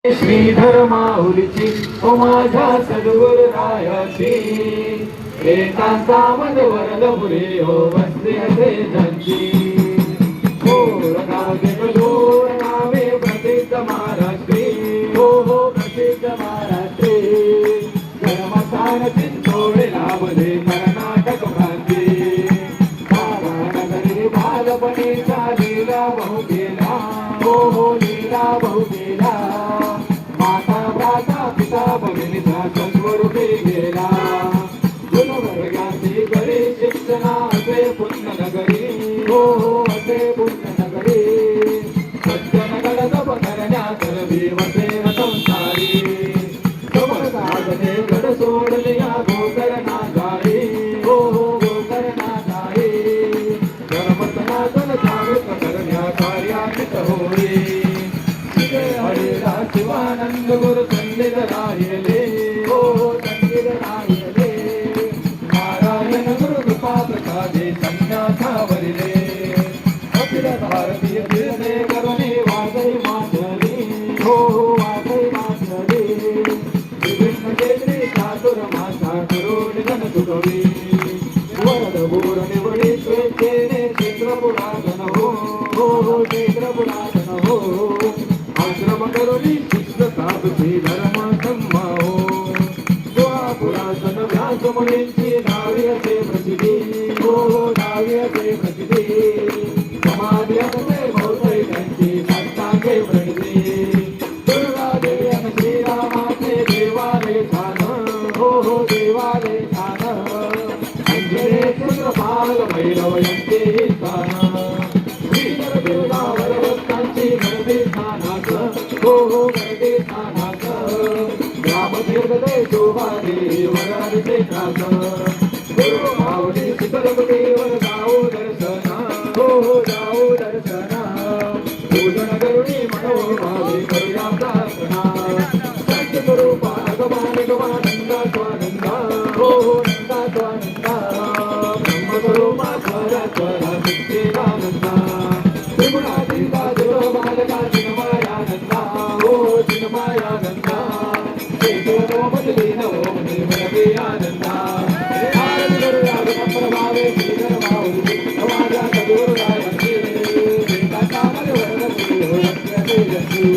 श्रीधर माऊलीची ओ माझ्या सद्गुरुरायाची एकांता मध वरद पुरे हो बसले असे त्यांची हो गाव देवलोर नावे प्रसिद्ध महाराष्ट्री हो हो प्रसिद्ध महाराष्ट्री जन्मस्थान चिंचोळे लाभले कर्नाटक प्रांती नगरी बालपणीचा लीला बहु गेला हो हो लीला बहु गेला पिता भगिनीचा स्वरूपी गेला गुणवर्गाची गरी शिक्षणा असे पुण्यनगरी हो हो असे पुण्यनगरी सज्जनगड जप करण्या करवी वसेन संसारी समसागने गड सोडले या गोकर्णा जाई हो हो गोकर्णा जाई धर्मसनातन जागृत करण्या कार्यान्वित होई हरिदा शिवानंद गुरु संगीत राहिले हो संगीत राहिले नारायण गुरु कृपा प्रसादे संन्यासा वरिले अखिल भारतीय तीर्थे करुणी वासई माधवी हो हो वासई माधवी विभिन्न केंद्री चातुर माता करुणी जन सुखवी वरद बोर निवडी स्वेच्छेने क्षेत्र पुरातन हो हो हो क्षेत्र पुरातन हो आश्रम करुणी शिष्ट साधुची धर्म संभाओ पुरातन व्यास मुनींची नावी असे प्रसिद्धी हो हो नावी असे प्रसिद्धी समाधी असे बहुतही त्यांची संतांचे प्रणिती दुर्गा देवी आणि श्रीरामाचे देवालय छान हो हो देवालय छान अंजने चंद्रपाल भैरव यांचे स्थान श्रीधर देवता वरवस्तांची गर्दी स्थानात हो हो गर्दी स्थानात ग्रामतीर्थे शोभाने वराडचे त्रास गुरु माऊली शिखरपतीवर जाऊ दर्शना हो हो जाऊ दर्शना पूजन करुणी मनोभावे करूया प्रार्थना सत्य स्वरूपा भगवान गवानंदा स्वानंदा हो हो नंदा स्वानंदा ब्रह्मस्वरूपा स्वरा स्वरा सच्चिदानंदा त्रिगुणातीता देव बालका चिन्मयानंदा हो चिन्मयानंदा आनंदा आनंद प्रभावे श्रीधर माऊली माझ्या सद्गुरुरायाची एकांतामध्ये वरद पुरी हो असे जशी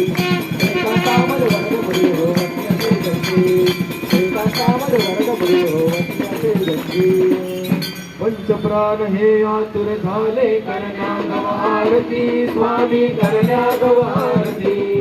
एकांतामध्ये वरद पुरी हो असे जशी एकांतामध्ये वरद पुरी हो असे जशी पंचप्राण हे आतुर झाले करण्या गवारती स्वामी करण्या गवारती